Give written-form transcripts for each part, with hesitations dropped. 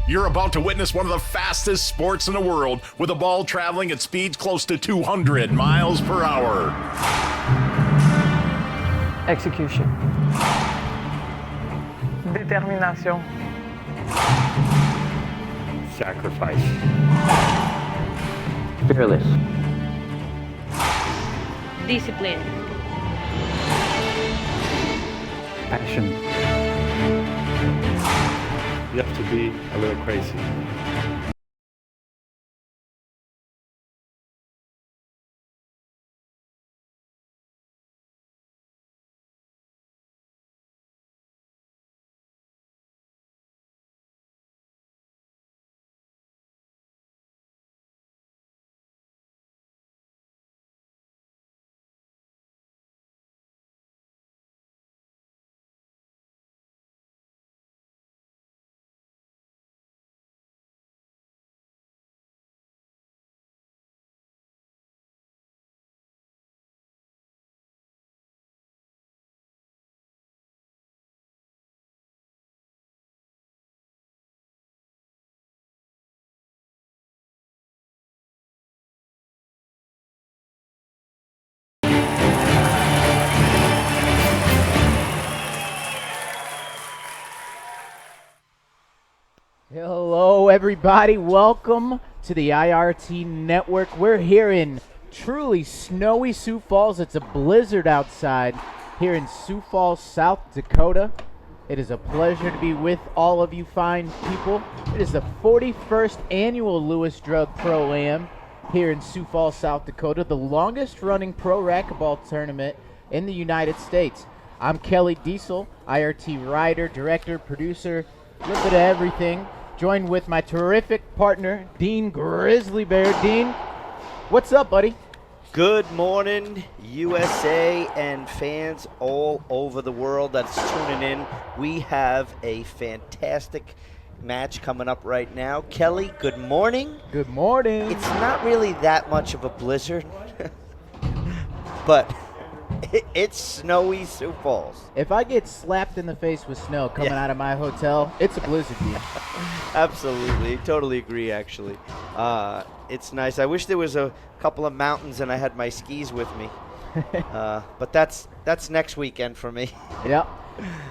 You're about to witness one of the fastest sports in the world, with a ball traveling at speeds close to 200 miles per hour. Execution. Determination. Sacrifice. Fearless. Discipline. Passion. You have to be a little crazy. Hello, everybody. Welcome to the IRT Network. We're here in truly snowy Sioux Falls. It's a blizzard outside here in Sioux Falls, South Dakota. It is a pleasure to be with all of you fine people. It is the 41st annual Lewis Drug Pro-Am here in Sioux Falls, South Dakota, the longest running pro racquetball tournament in the United States. I'm Kelly Diesel, IRT writer, director, producer, a little bit of everything. Joined with my terrific partner, Dean Grizzly Bear. Dean, what's up, buddy? Good morning, USA and fans all over the world that's tuning in. We have a fantastic match coming up right now. Kelly, good morning. Good morning. It's not really that much of a blizzard, but it's snowy Sioux Falls. If I get slapped in the face with snow coming out of my hotel, it's a blizzard, Dean. Absolutely. Totally agree, actually. It's nice. I wish there was a couple of mountains and I had my skis with me. But that's next weekend for me. Yep.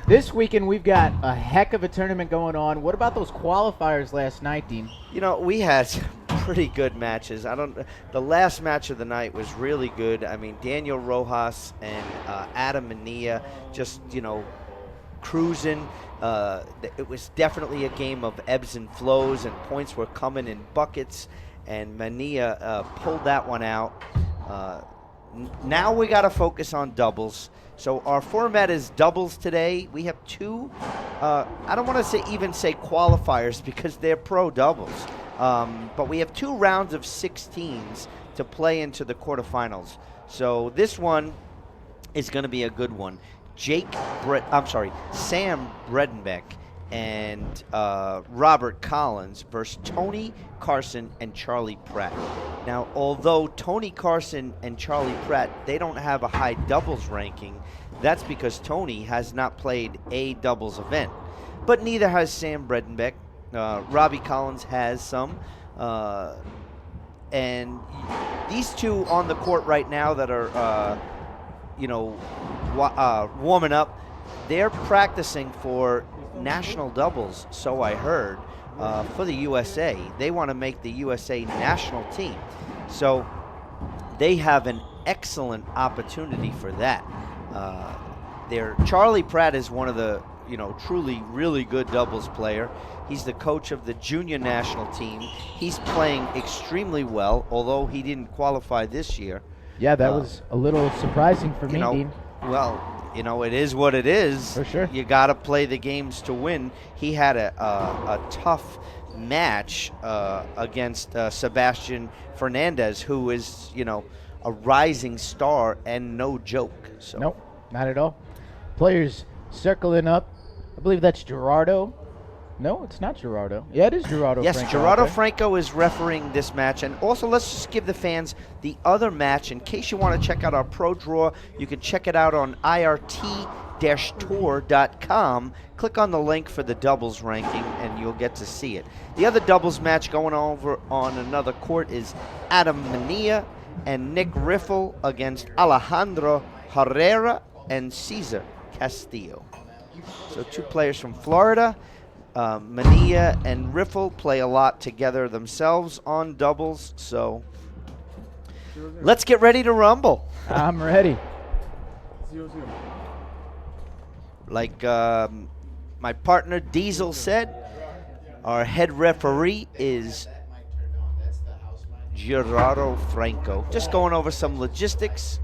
This weekend, we've got a heck of a tournament going on. What about those qualifiers last night, Dean? You know, we had some pretty good matches. The last match of the night was really good. I mean, Daniel Rojas and Adam Mania just, cruising. It was definitely a game of ebbs and flows, and points were coming in buckets, and Mania pulled that one out. Now we got to focus on doubles. So our format is doubles today. We have two, I don't want to even say qualifiers because they're pro doubles, but we have 2 rounds of 16s to play into the quarterfinals. So this one is going to be a good one. Sam Bredenbeck and Robert Collins versus Tony Carson and Charlie Pratt. Now, although Tony Carson and Charlie Pratt, they don't have a high doubles ranking, that's because Tony has not played a doubles event. But neither has Sam Bredenbeck. Robbie Collins has some. And these two on the court right now that are, warming up, they're practicing for national doubles, so I heard, for the USA. They want to make the USA national team. So they have an excellent opportunity for that. Charlie Pratt is one of the, truly really good doubles player. He's the coach of the junior national team. He's playing extremely well, although he didn't qualify this year. Yeah, that was a little surprising for me, Dean. Well, it is what it is. For sure. You got to play the games to win. He had a tough match against Sebastian Fernandez, who is, a rising star and no joke. So. Nope, not at all. Players circling up. I believe that's Gerardo. No, it's not Gerardo. Yeah, it is Gerardo Yes, Franco. Gerardo Franco is refereeing this match. And also, let's just give the fans the other match. In case you want to check out our pro draw, you can check it out on IRT tour.com. Click on the link for the doubles ranking, and you'll get to see it. The other doubles match going over on another court is Adam Mania and Nick Riffle against Alejandro Herrera and Cesar Castillo. So 2 players from Florida. Mania and Riffle play a lot together themselves on doubles. So let's get ready to rumble. I'm ready. Like my partner Diesel said, our head referee is Gerardo Franco. Just going over some logistics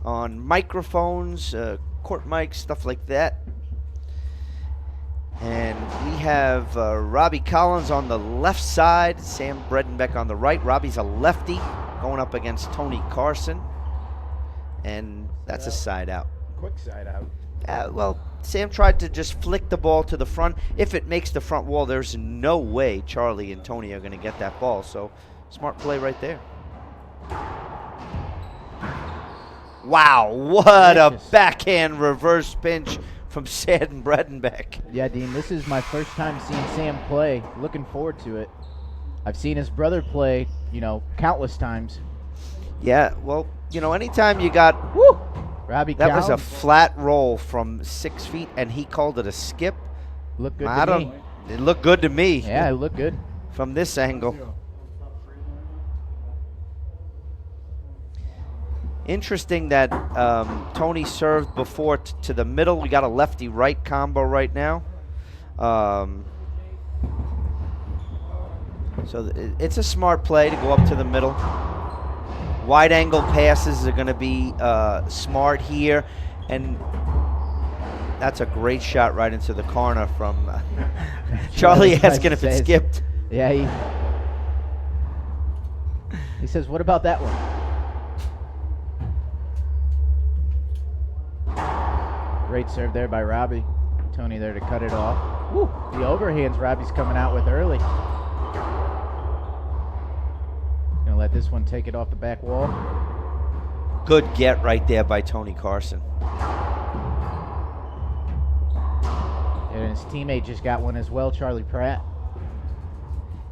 on microphones, court mics, stuff like that. And we have Robbie Collins on the left side, Sam Bredenbeck on the right. Robbie's a lefty going up against Tony Carson. And that's a side out. Quick side out. Well, Sam tried to just flick the ball to the front. If it makes the front wall, there's no way Charlie and Tony are going to get that ball. So, smart play right there. Wow, what a backhand reverse pinch from Sam Bredenbeck. Yeah, Dean, this is my first time seeing Sam play. Looking forward to it. I've seen his brother play, countless times. Yeah, well, anytime you got... Woo! Robbie That was a Collins. flat roll from 6 feet, and he called it a skip. Looked good to me. It looked good to me. Yeah, it looked good. From this angle. Interesting that Tony served before to the middle. We got a lefty-right combo right now. So it's a smart play to go up to the middle. Wide angle passes are going to be smart here. And that's a great shot right into the corner from Charlie asking if it skipped. Yeah, he says, what about that one? Great serve there by Robbie. Tony there to cut it off. Woo, the overhands Robbie's coming out with early. Gonna let this one take it off the back wall. Good get right there by Tony Carson. And his teammate just got one as well, Charlie Pratt.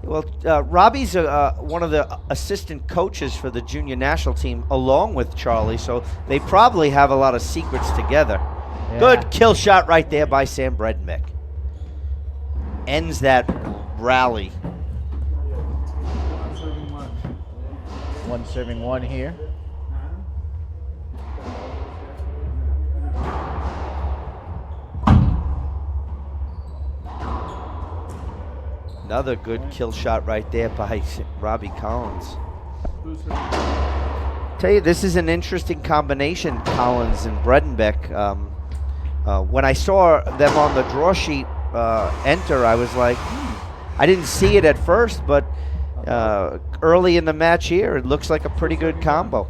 Well, Robbie's one of the assistant coaches for the junior national team along with Charlie, so they probably have a lot of secrets together. Yeah. Good kill shot right there by Sam Bredenbeck. Ends that rally. 1-1 here. Another good kill shot right there by Robbie Collins. Tell you, this is an interesting combination, Collins and Bredenbeck. When I saw them on the draw sheet enter, I was like, I didn't see it at first, but early in the match here, it looks like a pretty good combo.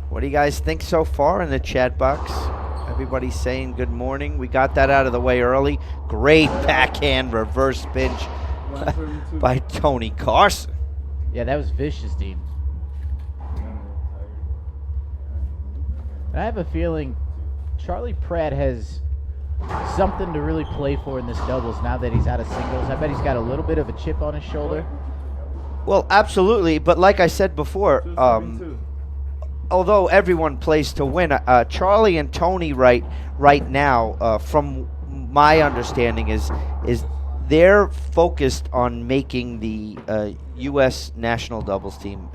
What do you guys think so far in the chat box? Everybody's saying good morning. We got that out of the way early. Great backhand reverse pinch by Tony Carson. Yeah, that was vicious, Dean. I have a feeling Charlie Pratt has something to really play for in this doubles now that he's out of singles. I bet he's got a little bit of a chip on his shoulder. Well, absolutely. But like I said before, although everyone plays to win, Charlie and Tony right now, from my understanding, is they're focused on making the U.S. national doubles team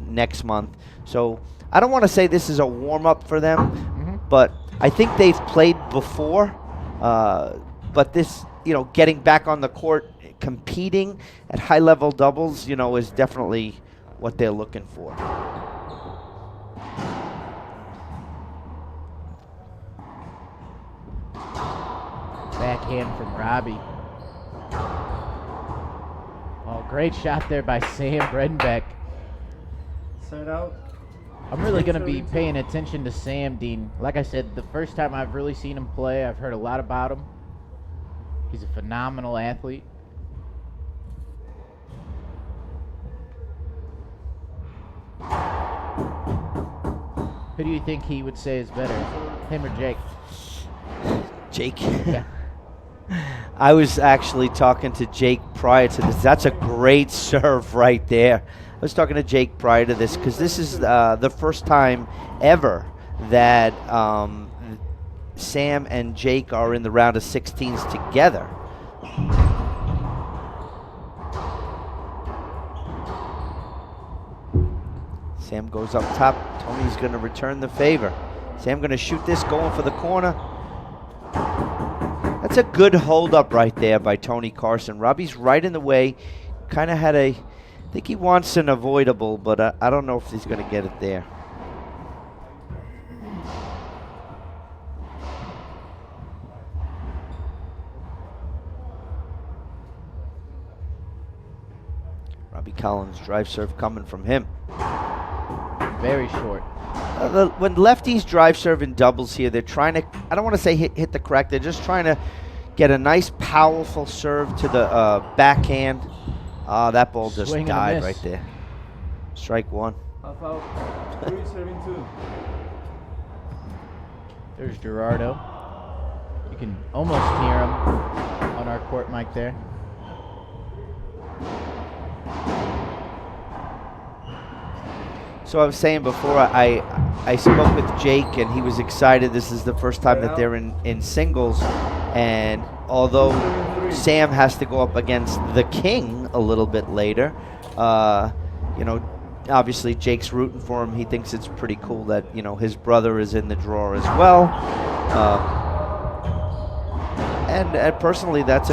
next month. So I don't want to say this is a warm-up for them, but I think they've played before. But this, getting back on the court, competing at high-level doubles, is definitely what they're looking for. Backhand from Robbie. Oh, great shot there by Sam Bredenbeck. Side out. I'm really going to be paying attention to Sam, Dean. Like I said, the first time I've really seen him play, I've heard a lot about him. He's a phenomenal athlete. Who do you think he would say is better, him or Jake? Jake. Yeah. I was actually talking to Jake prior to this. That's a great serve right there. I was talking to Jake prior to this because this is the first time ever that Sam and Jake are in the round of 16s together. Sam goes up top. Tony's going to return the favor. Sam going to shoot this, going for the corner. That's a good hold up right there by Tony Carson. Robbie's right in the way. Kind of had I think he wants an avoidable, but I don't know if he's going to get it there. Robbie Collins, drive serve coming from him. Very short. When lefties drive serve in doubles here, they're trying to, I don't want to say hit the crack, they're just trying to get a nice powerful serve to the backhand. That ball just Swing and a died miss. right there. Strike one. Half out. 3-7-2. There's Gerardo. You can almost hear him on our court mic there. So I was saying before, I spoke with Jake, and he was excited. This is the first time that they're in singles. And although Sam has to go up against the king a little bit later, you know, obviously Jake's rooting for him. He thinks it's pretty cool that, you know, his brother is in the draw as well. And personally, that's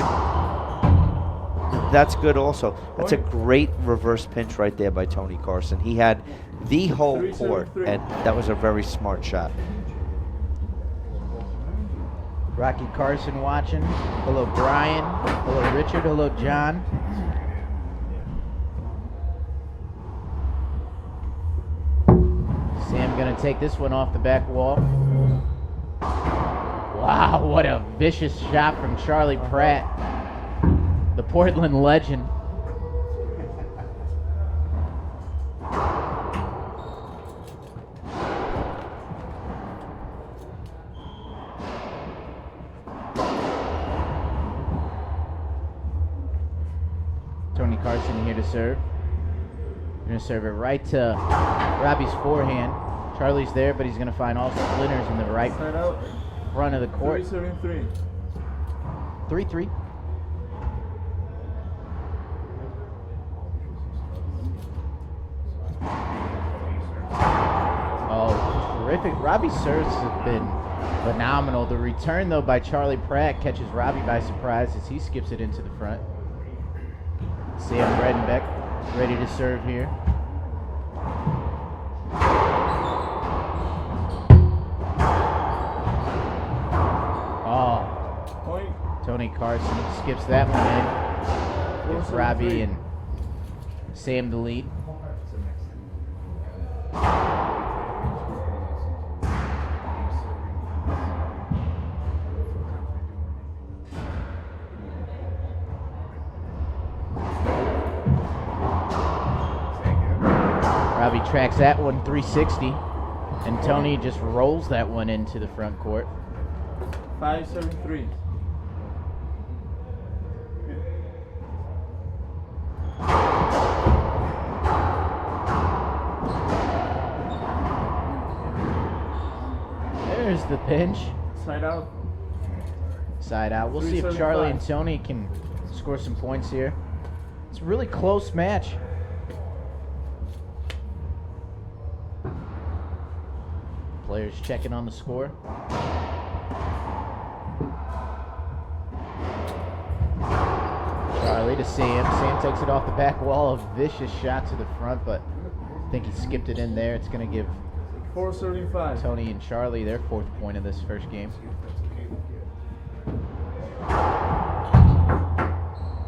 good also. That's a great reverse pinch right there by Tony Carson. He had the whole court, and that was a very smart shot. Rocky Carson watching. Hello, Brian. Hello, Richard. Hello, John. Sam gonna take this one off the back wall. Wow, what a vicious shot from Charlie Pratt, the Portland legend. Tony Carson here to serve. Gonna serve it right to Robbie's forehand. Charlie's there, but he's gonna find all splinters in the right Side out. front of the court. 3-7-3. 3-3. Oh, terrific. Robbie's serves have been phenomenal. The return, though, by Charlie Pratt catches Robbie by surprise as he skips it into the front. Sam Bredenbeck ready to serve here. Oh, Point. Tony Carson skips that one in. Gives Robbie and Sam the lead. Robbie tracks that one 360, and Tony just rolls that one into the front court. 5-7-3. There's the pinch. Side out. Side out. We'll see if Charlie and Tony can score some points here. It's a really close match. Players checking on the score. Charlie to Sam. Sam takes it off the back wall. A vicious shot to the front, but I think he skipped it in there. It's going to give 4-35. Tony and Charlie their fourth point of this first game.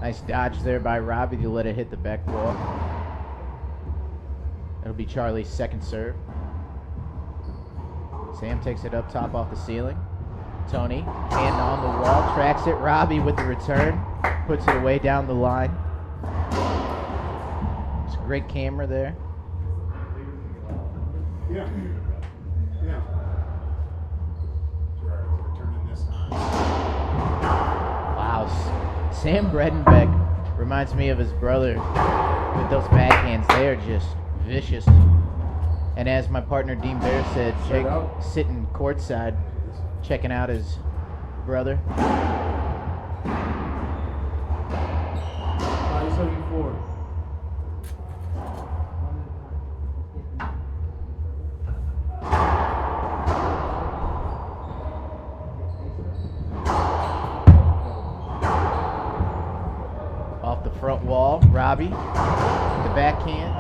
Nice dodge there by Robbie to let it hit the back wall. It'll be Charlie's second serve. Sam takes it up top off the ceiling. Tony, hand on the wall, tracks it. Robbie with the return, puts it away down the line. It's a great camera there. Yeah. Yeah. We're turning this on. Wow, Sam Bredenbeck reminds me of his brother with those backhands. They are just vicious. And as my partner Dean Bear said, Jake sitting courtside, checking out his brother. 574. Off the front wall, Robbie, the backhand.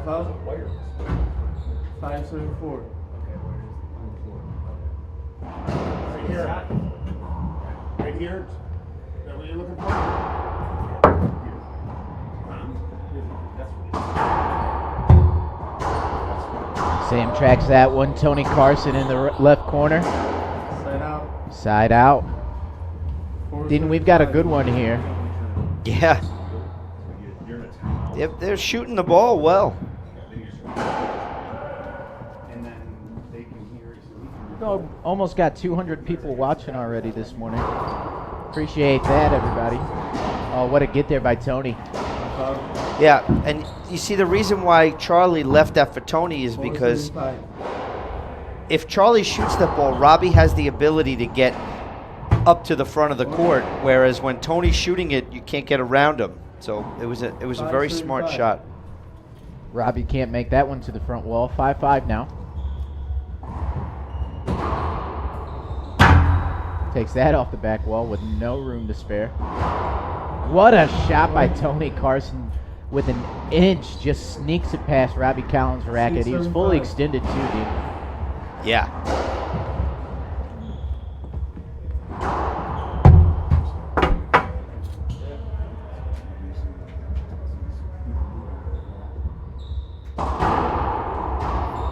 Five, 574. Right here. Right here. Is that what you're looking for? Sam tracks that one. Tony Carson in the left corner. Side out. Side out. Dean, we've got a good one here. Yeah. They're shooting the ball well. Oh, almost got 200 people watching already this morning. Appreciate that, everybody. Oh, what a get there by Tony. Yeah, and you see the reason why Charlie left that for Tony is because if Charlie shoots that ball, Robbie has the ability to get up to the front of the court, whereas when Tony's shooting it, you can't get around him. So it was a very smart shot. Robbie can't make that one to the front wall. 5-5 now. Takes that off the back wall with no room to spare. What a shot by Tony Carson with an inch. Just sneaks it past Robbie Collins' racket. He was fully extended too, dude. Yeah.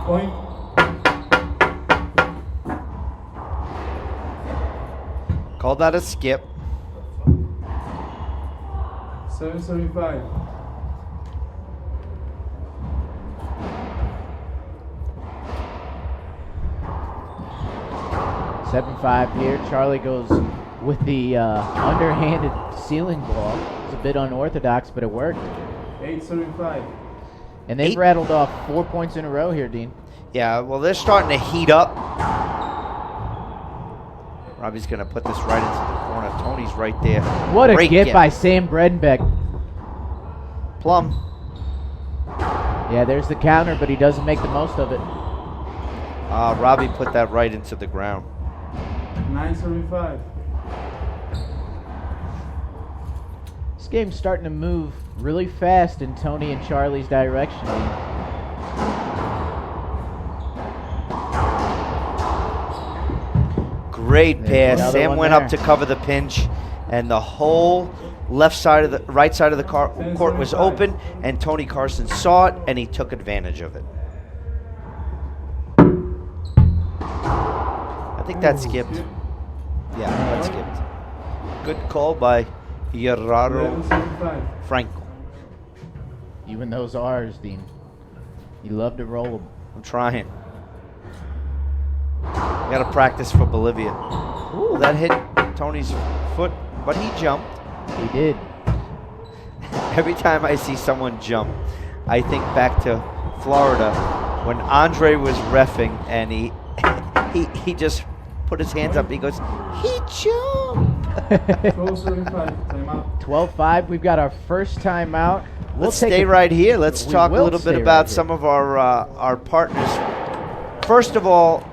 Point. Call that a skip. 775. Seven-five here. Charlie goes with the underhanded ceiling ball. It's a bit unorthodox, but it worked. 875. And they've rattled off 4 points in a row here, Dean. Yeah, well, they're starting to heat up. Robbie's going to put this right into the corner. Tony's right there. What a Great get by Sam Bredenbeck. Plum. Yeah, there's the counter, but he doesn't make the most of it. Robbie put that right into the ground. 975. This game's starting to move really fast in Tony and Charlie's direction. Great There's pass. another Sam one went there. up to cover the pinch, and the whole right side of the court was open, and Tony Carson saw it, and he took advantage of it. I think that skipped. Yeah, that skipped. Good call by Gerardo 1175. Franco. Even those R's, Dean. You love to roll them. I'm trying. Got to practice for Bolivia. Ooh, that hit Tony's foot, but he jumped. He did. Every time I see someone jump, I think back to Florida when Andre was reffing and he just put his hands up. He goes, he jumped. 1275. Timeout. 12-5. We've got our first timeout. Let's stay right here. Let's We talk a will little bit stay about right some of our partners. First of all,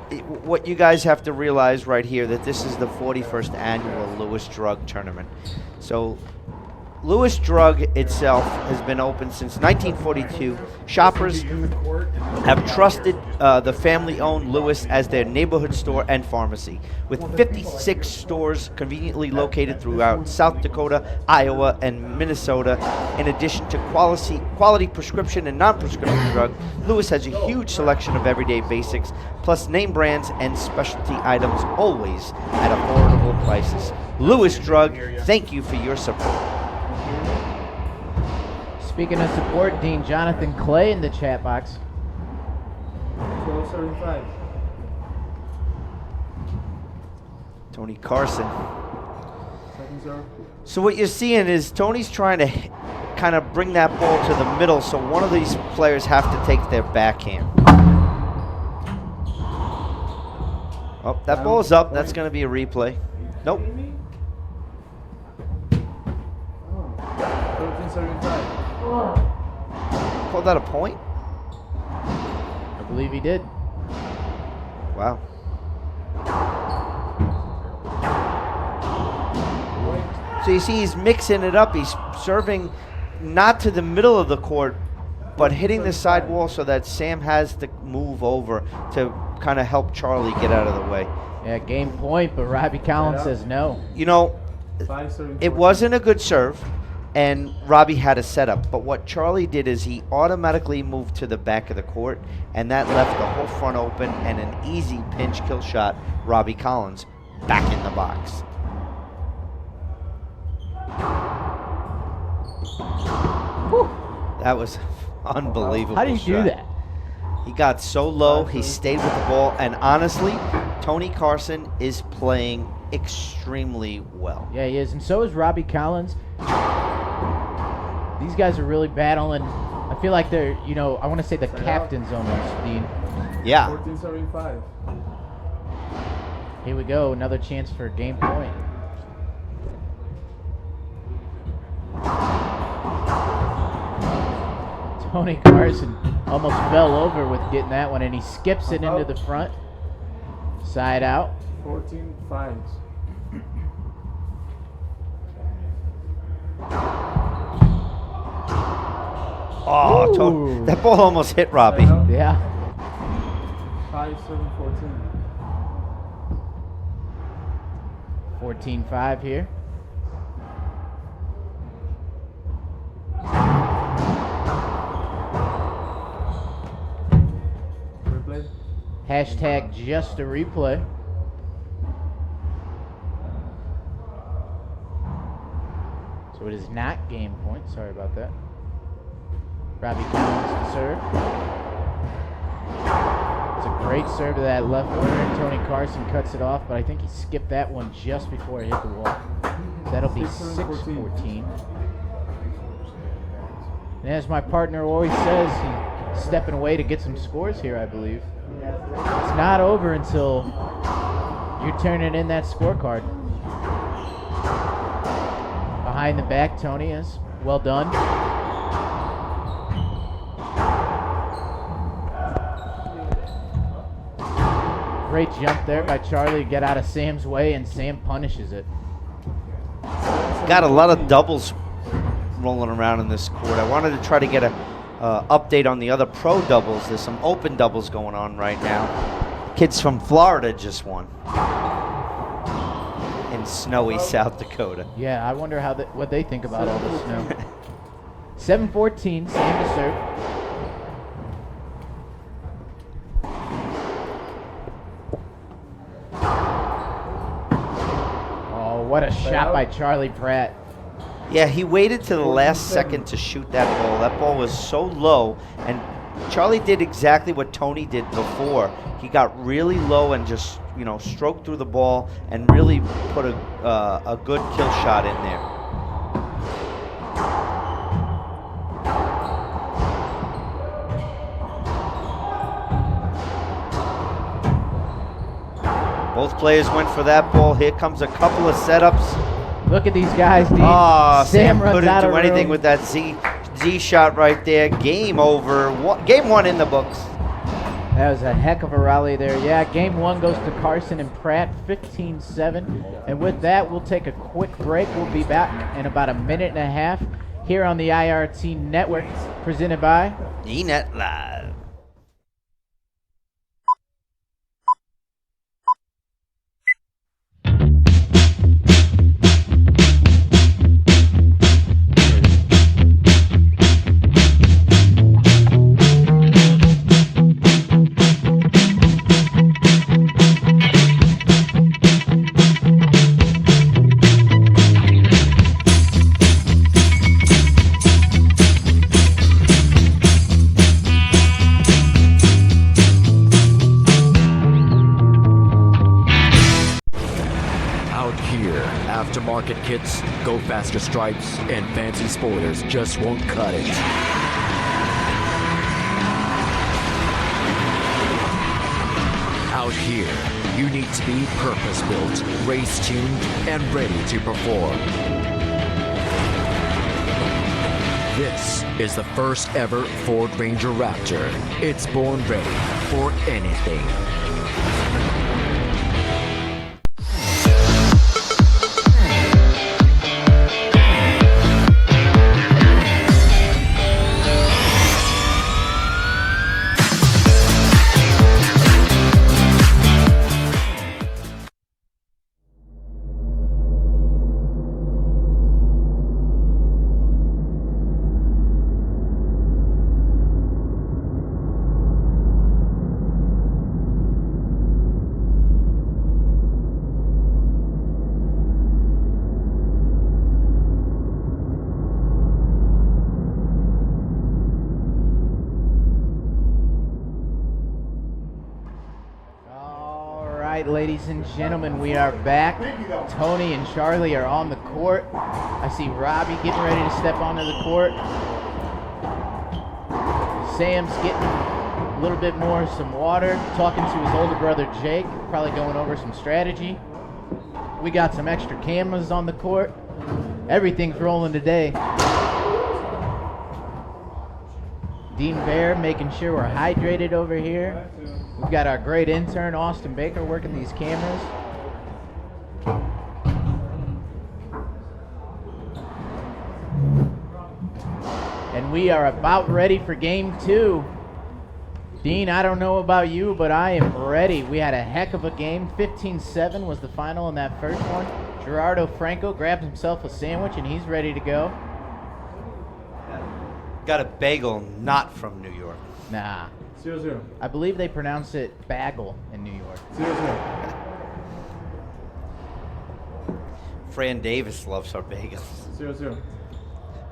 what you guys have to realize right here that this is the 41st annual Lewis Drug Tournament. So Lewis Drug itself has been open since 1942. Shoppers have trusted the family-owned Lewis as their neighborhood store and pharmacy, with 56 stores conveniently located throughout South Dakota, Iowa, and Minnesota. In addition to quality prescription and non-prescription drug, Lewis has a huge selection of everyday basics, plus name brands and specialty items, always at affordable prices. Lewis Drug, thank you for your support. Speaking of support, Dean Jonathan Clay in the chat box. 12.75. Tony Carson. Second serve. So what you're seeing is Tony's trying to kind of bring that ball to the middle, so one of these players have to take their backhand. Oh, that ball's up. That's going to be a replay. Nope. 13.75. Called that a point? I believe he did. Wow. So you see he's mixing it up. He's serving not to the middle of the court, but hitting the side wall so that Sam has to move over to kind of help Charlie get out of the way. Yeah, game point, but Robbie Collins says no. You know, 5 serving. it wasn't a good serve, and Robbie had a setup. But what Charlie did is he automatically moved to the back of the court, and that left the whole front open and an easy pinch kill shot. Robbie Collins back in the box. Whew. That was unbelievable. How do you do shot. that? He got so low, he stayed with the ball, and honestly, Tony Carson is playing extremely well. Yeah, he is, and so is Robbie Collins. These guys are really battling. I feel like they're, you know, I want to say the captains almost, Dean. Yeah. 14.75. Here we go, another chance for a game point. Tony Carson almost fell over with getting that one, and he skips it into the front. Side out. 14.5. Oh, that ball almost hit Robbie. Yeah. 5 serving 14. 14-5 here. Replay. Hashtag just a replay. So it is not game point. Sorry about that. Robbie Collins to serve. It's a great serve to that left corner, and Tony Carson cuts it off, but I think he skipped that one just before it hit the wall. That'll be 6-14. And as my partner always says, he's stepping away to get some scores here, I believe. It's not over until you're turning in that scorecard. Behind the back, Tony is well done. Great jump there by Charlie to get out of Sam's way, and Sam punishes it. Got a lot of doubles rolling around in this court. I wanted to try to get a update on the other pro doubles. There's some open doubles going on right now. Kids from Florida just won in snowy South Dakota. Yeah, I wonder how what they think about all this snow. 7-14, Sam to serve. Oh, what a shot by Charlie Pratt. Yeah, he waited to the last second to shoot that ball. That ball was so low, and Charlie did exactly what Tony did before. He got really low and just, you know, stroked through the ball and really put a good kill shot in there. Both players went for that ball. Here comes a couple of setups. Look at these guys, Dean. Oh, Sam runs couldn't out do of anything room. with that Z shot right there. Game over. Game one in the books. That was a heck of a rally there. Yeah, game one goes to Carson and Pratt, 15-7. And with that, we'll take a quick break. We'll be back in about a minute and a half here on the IRT Network, presented by eNet Live. Aftermarket kits, go faster stripes, and fancy spoilers just won't cut it. Out here, you need to be purpose-built, race-tuned, and ready to perform. This is the first ever Ford Ranger Raptor. It's born ready for anything. Ladies and gentlemen, we are back. Tony and Charlie are on the court. I see Robbie getting ready to step onto the court. Sam's getting a little bit more some water, talking to his older brother Jake, probably going over some strategy. We got some extra cameras on the court. Everything's rolling today. Dean Bear making sure we're hydrated over here. We've got our great intern, Austin Baker, working these cameras. And we are about ready for game two. Dean, I don't know about you, but I am ready. We had a heck of a game. 15-7 was the final in that first one. Gerardo Franco grabs himself a sandwich, and he's ready to go. Got a bagel not from New York. Nah. 0-0. I believe they pronounce it bagel in New York. 0-0. Fran Davis loves our bagels. 0-0.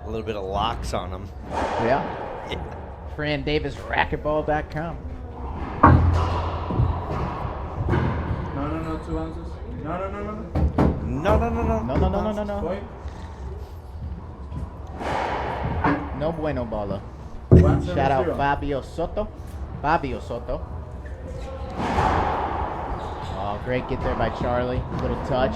A little bit of locks on them. Yeah. Yeah. Fran Davis, Racquetball.com. No, 2 ounces. No. No. Point. No bueno, bala. 1-0. Shout out Fabio Soto. Oh, great get there by Charlie. Little touch.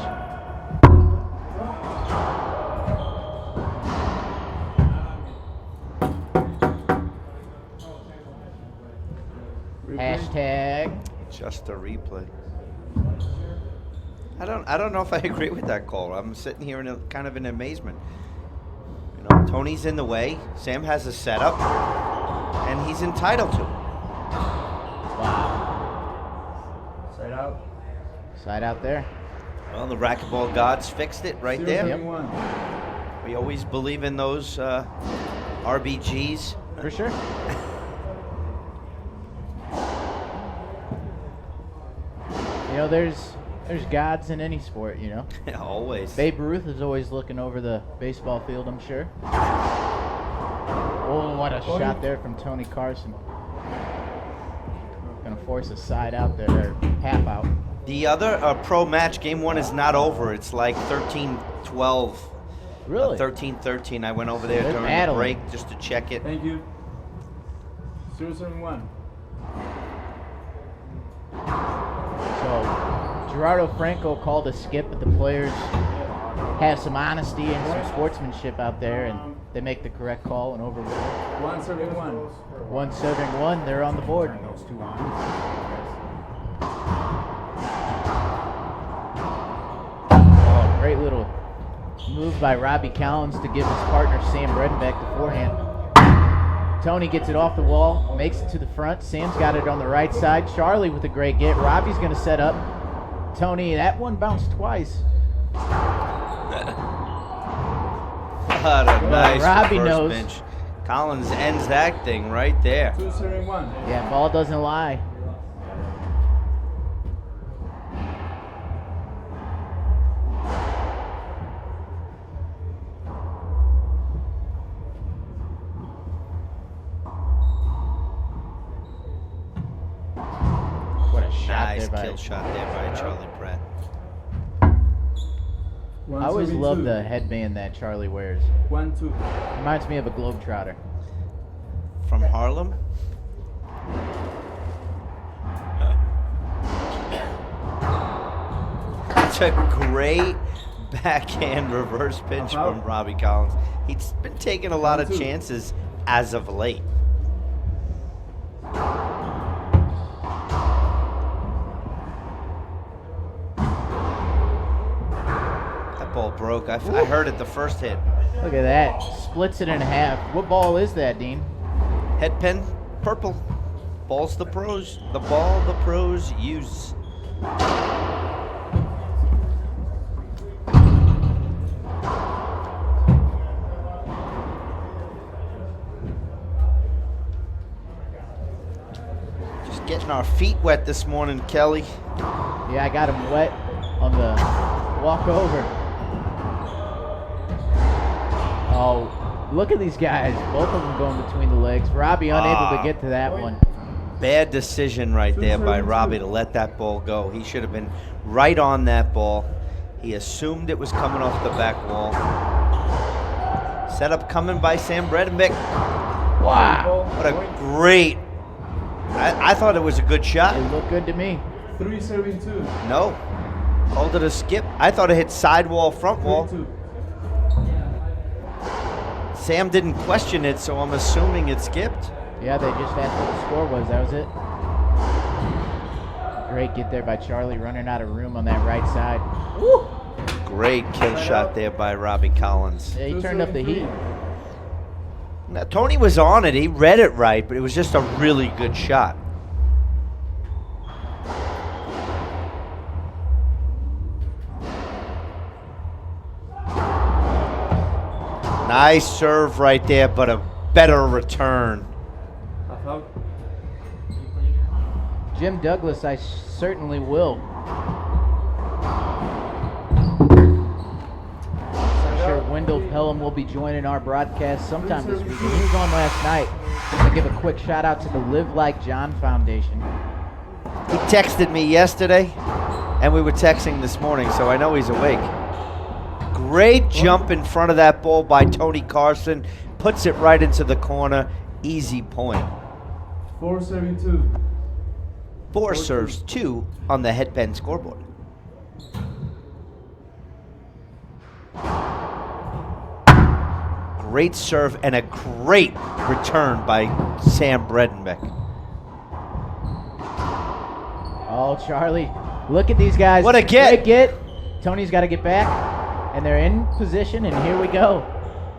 Hashtag. Just a replay. I don't know if I agree with that call. I'm sitting here in kind of in amazement. You know, Tony's in the way. Sam has a setup, and he's entitled to it. Wow. Side out. Side out there. Well, the racquetball gods fixed it right there. 0-1. We always believe in those RBGs. For sure. You know, there's gods in any sport, you know. Always. Babe Ruth is always looking over the baseball field, I'm sure. Oh, what a shot there from Tony Carson. Gonna force a side out there, or half out. The other pro match, game one is not over. It's like 13-12. Really? 13-13. I went over there They're during battling. the break just to check it. Thank you. 0-1. So Gerardo Franco called a skip, but the players have some honesty and some sportsmanship out there, and they make the correct call and overrule. 1 serving 1. One serving one, they're on the board. Oh, great little move by Robbie Collins to give his partner Sam Bredenbeck the forehand. Tony gets it off the wall, makes it to the front. Sam's got it on the right side. Charlie with a great get. Robbie's going to set up. Tony, that one bounced twice. What a nice Robbie reverse knows. pinch. Collins ends that thing right there. 2 serving 1. Yeah, ball doesn't lie. What a shot Nice there by. kill shot there by Charlie Pratt. One I always serving love 2. the headband that Charlie wears. 1 2. Reminds me of a globetrotter. From Harlem? That's a great backhand reverse pinch from Robbie Collins. He's been taking a lot of 1 2. chances as of late. That ball broke. I heard it the first hit. Look at that. Splits it in half. What ball is that, Dean? Head pin, purple. Ball's the pros. The ball the pros use. Just getting our feet wet this morning, Kelly. Yeah, I got him wet on the walk over. Oh, look at these guys. Both of them going between the legs. Robbie unable to get to that one. Bad decision right there by Robbie to let that ball go. He should have been right on that ball. He assumed it was coming off the back wall. Setup coming by Sam Bredenbeck. Wow. What a great. I thought it was a good shot. It looked good to me. 3 serving 2. No. Called it a skip. I thought it hit sidewall, front wall. 2. Sam didn't question it, so I'm assuming it skipped. Yeah, they just asked what the score was. That was it. Great get there by Charlie, running out of room on that right side. Woo! Great kill shot there by Robbie Collins. Yeah, he turned up the heat. Now, Tony was on it. He read it right, but it was just a really good shot. Nice serve right there, but a better return. Half out. Jim Douglas, I certainly will. I'm sure Wendell Pelham will be joining our broadcast sometime this week. He was on last night. I'm going to give a quick shout out to the Live Like John Foundation. He texted me yesterday, and we were texting this morning, so I know he's awake. Great jump in front of that ball by Tony Carson. Puts it right into the corner. Easy point. 4 serving 2. 4 serves 2 on the headband scoreboard. Great serve and a great return by Sam Bredenbeck. Oh, Charlie, look at these guys. What a get. Great get. Tony's got to get back, and they're in position, and here we go.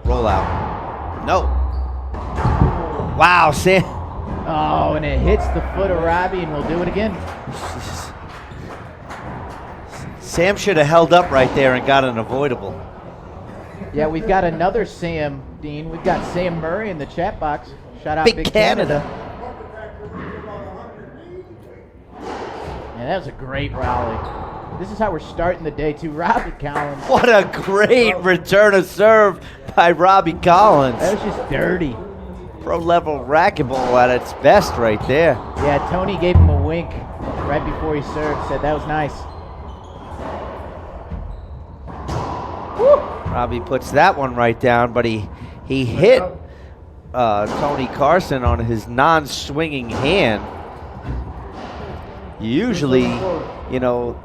Roll out. No. Wow, Sam. Oh, and it hits the foot of Robbie, and we'll do it again. Sam should have held up right there and got an avoidable. Yeah, we've got another Sam, Dean. We've got Sam Murray in the chat box. Shout out Big Big Canada. Yeah, that was a great rally. This is how we're starting the day, too. Robbie Collins. What a great return of serve by Robbie Collins. That was just dirty. Pro-level racquetball at its best right there. Yeah, Tony gave him a wink right before he served. Said that was nice. Robbie puts that one right down, but he hit Tony Carson on his non-swinging hand. Usually, you know,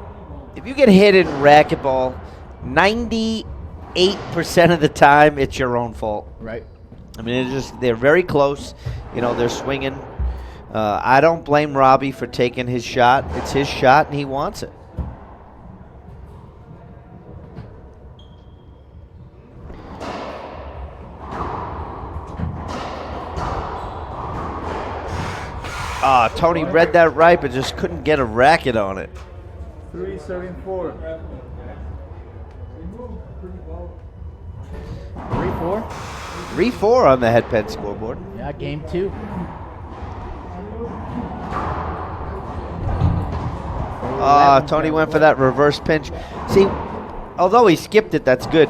if you get hit in racquetball, 90 98% of the time, it's your own fault. Right. I mean, they're very close. You know, they're swinging. I don't blame Robbie for taking his shot. It's his shot, and he wants it. Tony read that right, but just couldn't get a racket on it. 3 serving 4. 3-4. 3-4 on the headpen scoreboard. Yeah, game 2. Tony went for that reverse pinch. See, although he skipped it, that's good.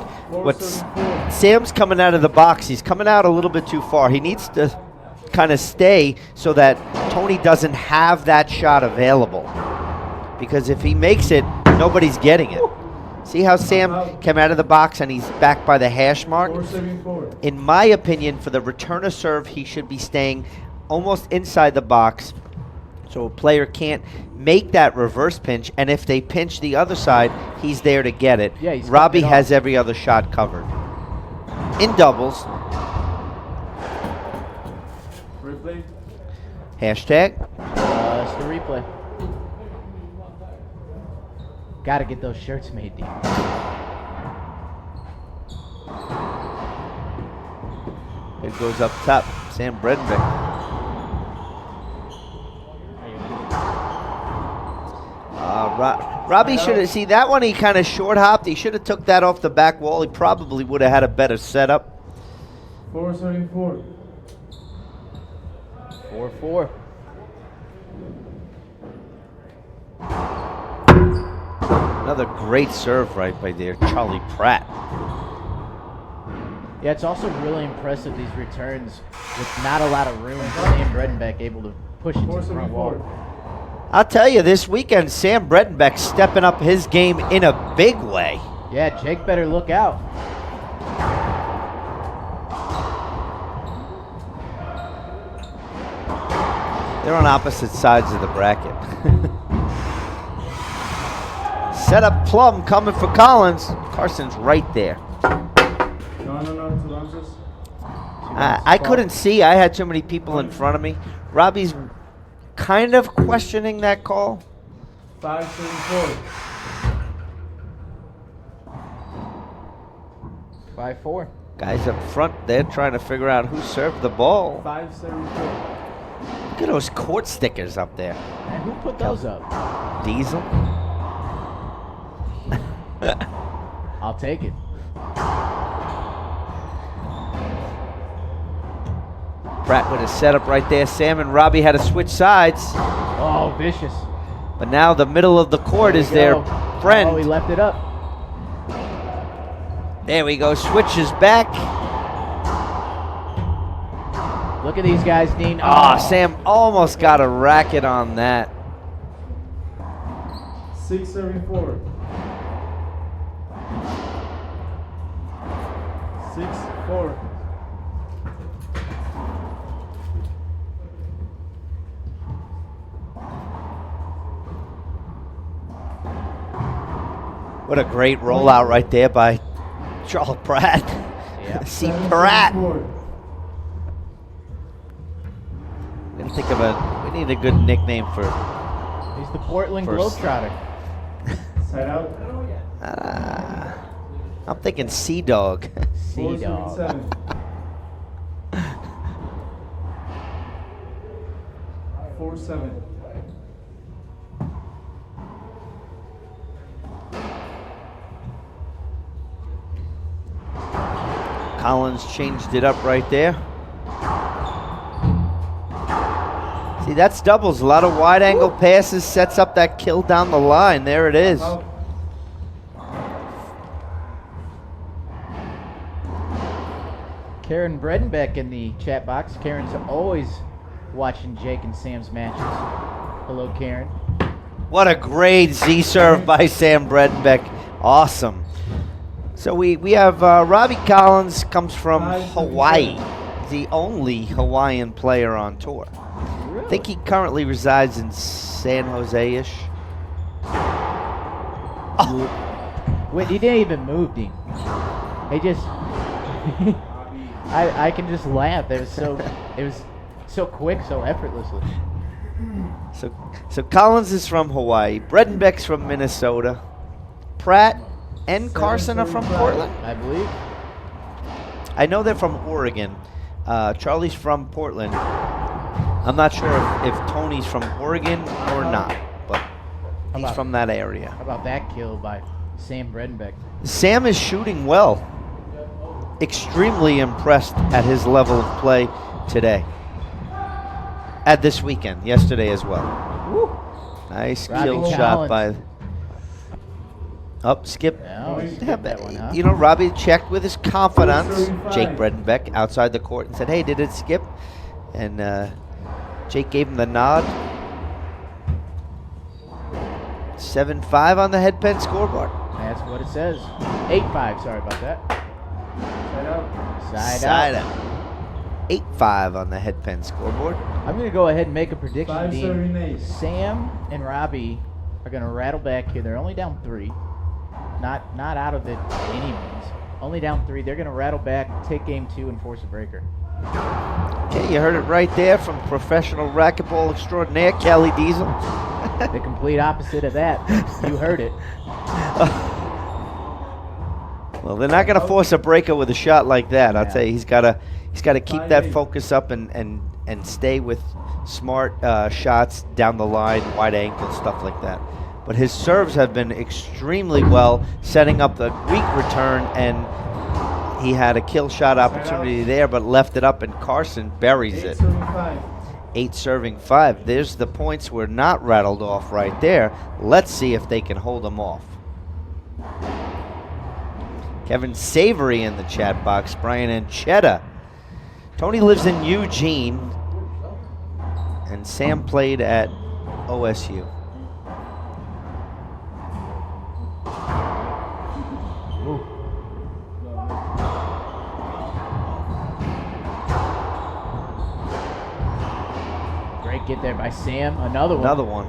Sam's coming out of the box. He's coming out a little bit too far. He needs to kind of stay so that Tony doesn't have that shot available. Because if he makes it, nobody's getting it. See how Sam came out of the box and he's back by the hash mark? 4 serving 4. In my opinion, for the return of serve, he should be staying almost inside the box so a player can't make that reverse pinch, and if they pinch the other side, he's there to get it. Yeah, he's Robbie cutting it has every other shot covered. In doubles, Replay. hashtag. It's the replay. Got to get those shirts made, Dean. It goes up top. Sam Bredenbeck. Robbie should have, see that one he kind of short hopped. He should have took that off the back wall. He probably would have had a better setup. 4 serving 4. 4-4. Another great serve right by there, Charlie Pratt. Yeah, it's also really impressive, these returns, with not a lot of room. Sam Bredenbeck able to push it to 4 the front serving wall. 4. I'll tell you, this weekend, Sam Bredenbeck stepping up his game in a big way. Yeah, Jake better look out. They're on opposite sides of the bracket. Set up plum coming for Collins. Carson's right there. No, 2 bounces. I couldn't see. I had too many people in front of me. Robbie's kind of questioning that call. 5 serving 4. 5-4. Guys up front, they're trying to figure out who served the ball. 5 serving 4. Look at those court stickers up there. And who put those up? Diesel. I'll take it. Pratt with a setup right there. Sam and Robbie had to switch sides. Oh, vicious. But now the middle of the court is their friend. Oh, he left it up. There we go. Switches back. Look at these guys, Dean. Sam almost got a racket on that. 6 serving 4. 6-4. What a great rollout right there by Charles Pratt. Yeah. See 7 Pratt. serving 4. Didn't think of we need a good nickname for. He's the Portland First. Globetrotter. Side out. I'm thinking Sea Dog. 4 Sea serving Dog. 7. 4-7. Collins changed it up right there. See, that's doubles. A lot of wide angle passes, sets up that kill down the line. There it is. Out. Karen Bredenbeck in the chat box. Karen's always watching Jake and Sam's matches. Hello, Karen. What a great Z serve by Sam Bredenbeck. Awesome. So we have Robbie Collins comes from Hawaii. The only Hawaiian player on tour. I think he currently resides in San Jose-ish. Wait, he didn't even move, Dean. He just, I can just laugh. It was so quick, so effortlessly. So Collins is from Hawaii. Bredenbeck's from Minnesota. Pratt and Carson are from Portland. I believe. I know they're from Oregon. Charlie's from Portland. I'm not sure if Tony's from Oregon or not, but he's from that area. How about that kill by Sam Bredenbeck? Sam is shooting well. Extremely impressed at his level of play today. At this weekend, yesterday as well. Woo. Nice Robbie kill shot Collins. by. Up, Skip. No, he skipped that one, huh? You know, Robbie checked with his confidants, Jake Bredenbeck, outside the court and said, "Hey, did it skip?" And Jake gave him the nod. 7-5 on the headpen scoreboard. That's what it says. 8-5. Sorry about that. Side out. Side out. 8-5 on the headpen scoreboard. I'm going to go ahead and make a prediction, 5 Dean. serving ace. Sam and Robbie are going to rattle back here. They're only down 3. Not out of it any means. Only down 3. They're going to rattle back, take game 2, and force a breaker. Okay, you heard it right there from professional racquetball extraordinaire Kelly Diesel. The complete opposite of that. You heard it. Well, they're not going to force a breaker with a shot like that. I'll Yeah. tell you, he's got to keep that focus up and stay with smart shots down the line, wide ankle, stuff like that. But his serves have been extremely well, setting up the weak return, and he had a kill shot opportunity there, but left it up, and Carson buries 8 it. serving 5. 8 serving 5. There's the points were not rattled off right there. Let's see if they can hold them off. Kevin Savory in the chat box. Brian Anchetta. Tony lives in Eugene, and Sam played at OSU. Great get there by Sam. Another one. Another one.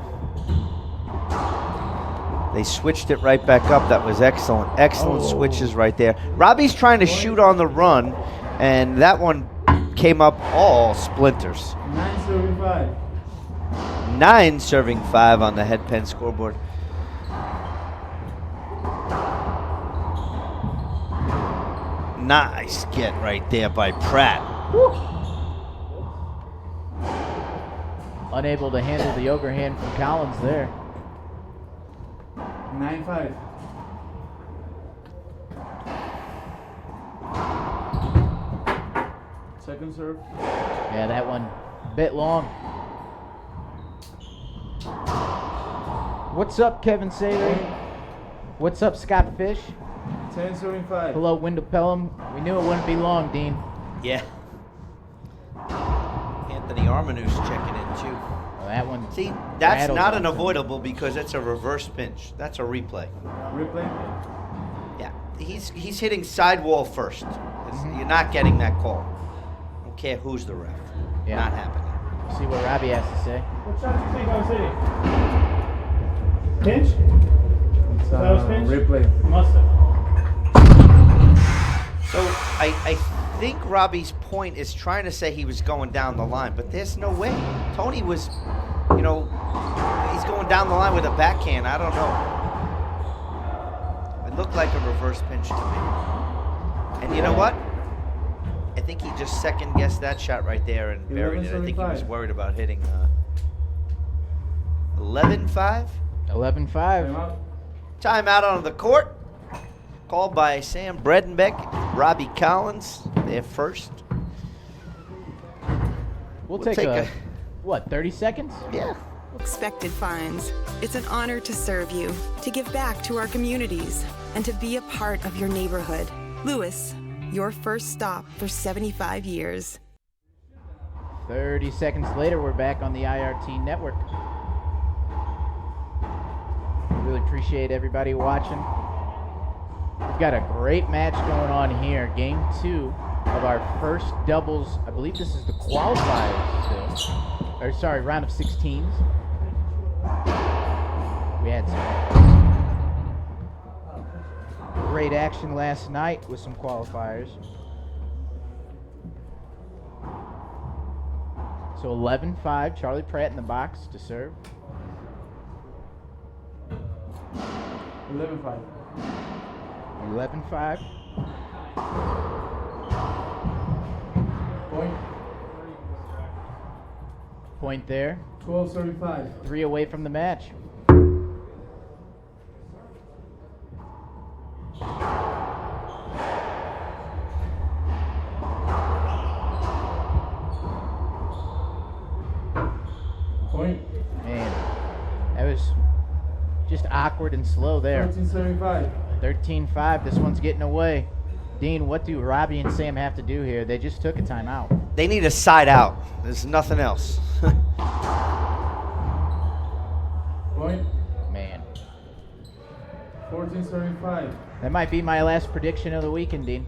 They switched it right back up. That was excellent. Excellent switches right there. Robbie's trying to shoot on the run, and that one came up all splinters. 9 serving 5. 9 serving 5 on the headpen scoreboard. Nice get right there by Pratt. Unable to handle the overhand from Collins there. 9-5. Second serve. Yeah, that one a bit long. What's up, Kevin Savory? What's up, Scott Fish? 10 serving 5. Hello, Wendell Pelham. We knew it wouldn't be long, Dean. Yeah. Anthony Armanou's checking in too. Well, that one. See, that's rattled not off an him. avoidable because it's a reverse pinch. That's a replay. Replay. Yeah, he's hitting sidewall first. You're not getting that call. Don't care who's the ref. Yeah. Not happening. See what Robbie has to say. What shot do you think I was hitting? Pinch? It's That was pinch? replay. Must have. So I think Robbie's point is trying to say he was going down the line, but there's no way. Tony was, he's going down the line with a backhand. I don't know. It looked like a reverse pinch to me. And you know what? I think he just second-guessed that shot right there and buried it. I think he was 11-75. worried about hitting 11-5. 11-5. Timeout. Timeout on the court. Called by Sam Bredenbeck, Robbie Collins. They're first. We'll We'll take take a, what, 30 seconds? Yeah. Expected fines. It's an honor to serve you, to give back to our communities, and to be a part of your neighborhood. Lewis, your first stop for 75 years. 30 seconds later, we're back on the IRT network. Really appreciate everybody watching. We've got a great match going on here. Game 2 of our first doubles. I believe this is the qualifiers still. Or sorry, round of 16s. We had some great action last night with some qualifiers. So 11-5, Charlie Pratt in the box to serve. 11-5. 11-5. Point. Point there. 12-35. 3 away from the match. Point. Man, that was just awkward and slow there. 13-75. 13-5, this one's getting away. Dean, what do Robbie and Sam have to do here? They just took a timeout. They need a side out. There's nothing else. Point. Man, 14-75. that might be my last prediction of the weekend, Dean.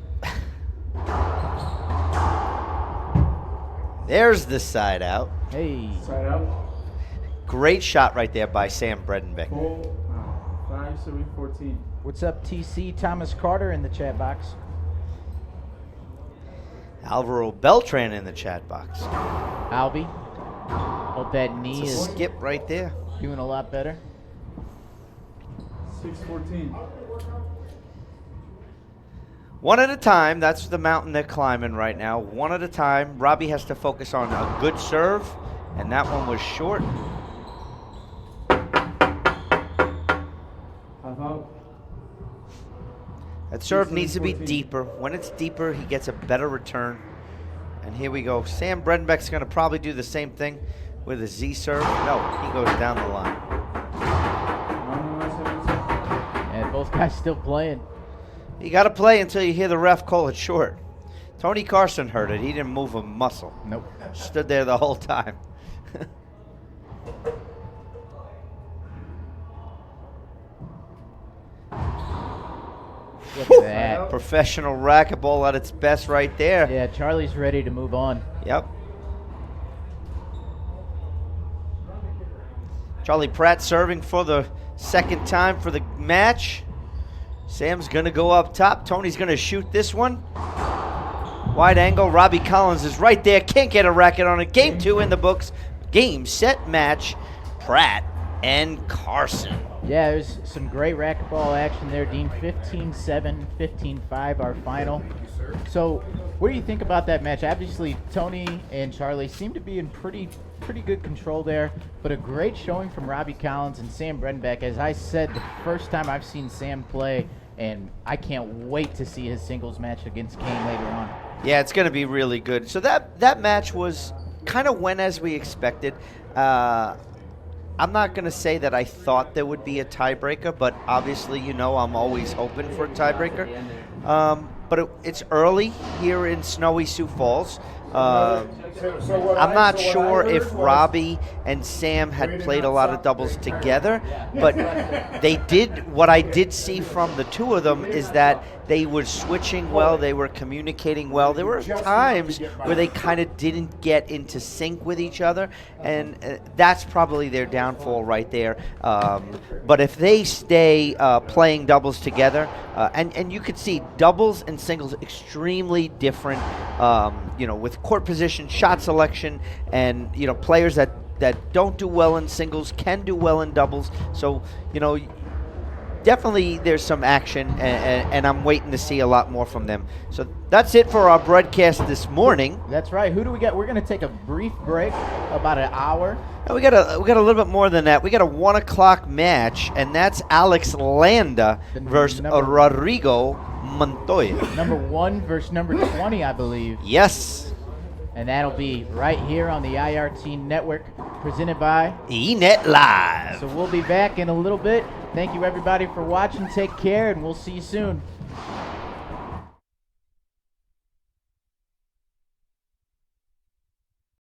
There's the side out. Hey, Side out. Great shot right there by Sam Bredenbeck. 5-14. what's up, TC Thomas Carter in the chat box? Alvaro Beltran in the chat box. Albie, hope that knee It's a is skip right there. doing a lot better. 6-14. One at a time. That's the mountain they're climbing right now. One at a time. Robbie has to focus on a good serve, and that one was short. Half out. That serve needs to be 14. deeper. When it's deeper, he gets a better return. And here we go. Sam Bredenbeck's going to probably do the same thing with a Z serve. No, he goes down the line. And both guys still playing. You got to play until you hear the ref call it short. Tony Carson heard it. He didn't move a muscle. Nope. Stood there the whole time. Look at that. Professional racquetball at its best right there. Yeah, Charlie's ready to move on. Yep. Charlie Pratt serving for the second time for the match. Sam's going to go up top. Tony's going to shoot this one. Wide angle. Robbie Collins is right there. Can't get a racket on it. Game 2 in the books. Game, set, match. Pratt and Carson. Yeah, there's some great racquetball action there, Dean. 15-7, 15-5, our final. So, what do you think about that match? Obviously, Tony and Charlie seem to be in pretty good control there, but a great showing from Robbie Collins and Sam Bredenbeck. As I said, the first time I've seen Sam play, and I can't wait to see his singles match against Kane later on. Yeah, it's going to be really good. So that match was kind of went as we expected. I'm not going to say that I thought there would be a tiebreaker, but obviously, you know, I'm always hoping for a tiebreaker. But it's early here in snowy Sioux Falls. I'm not sure if Robbie and Sam had played a lot of doubles together, but they did. What I did see from the two of them is that they were switching well, they were communicating well. There were times where they kind of didn't get into sync with each other, and that's probably their downfall right there. But if they stay playing doubles together, and you could see doubles and singles extremely different, you know, with court position, shot selection, and, you know, players that don't do well in singles can do well in doubles. So, you know, definitely there's some action, and I'm waiting to see a lot more from them. So that's it for our broadcast this morning. That's right. Who do we got? We're going to take a brief break, about an hour. And we got a little bit more than that. We got a 1 o'clock match, and that's Alex Landa versus Rodrigo Montoya. Number 1 versus number 20, I believe. Yes. And that'll be right here on the IRT Network, presented by eNet Live. So we'll be back in a little bit. Thank you, everybody, for watching. Take care, and we'll see you soon.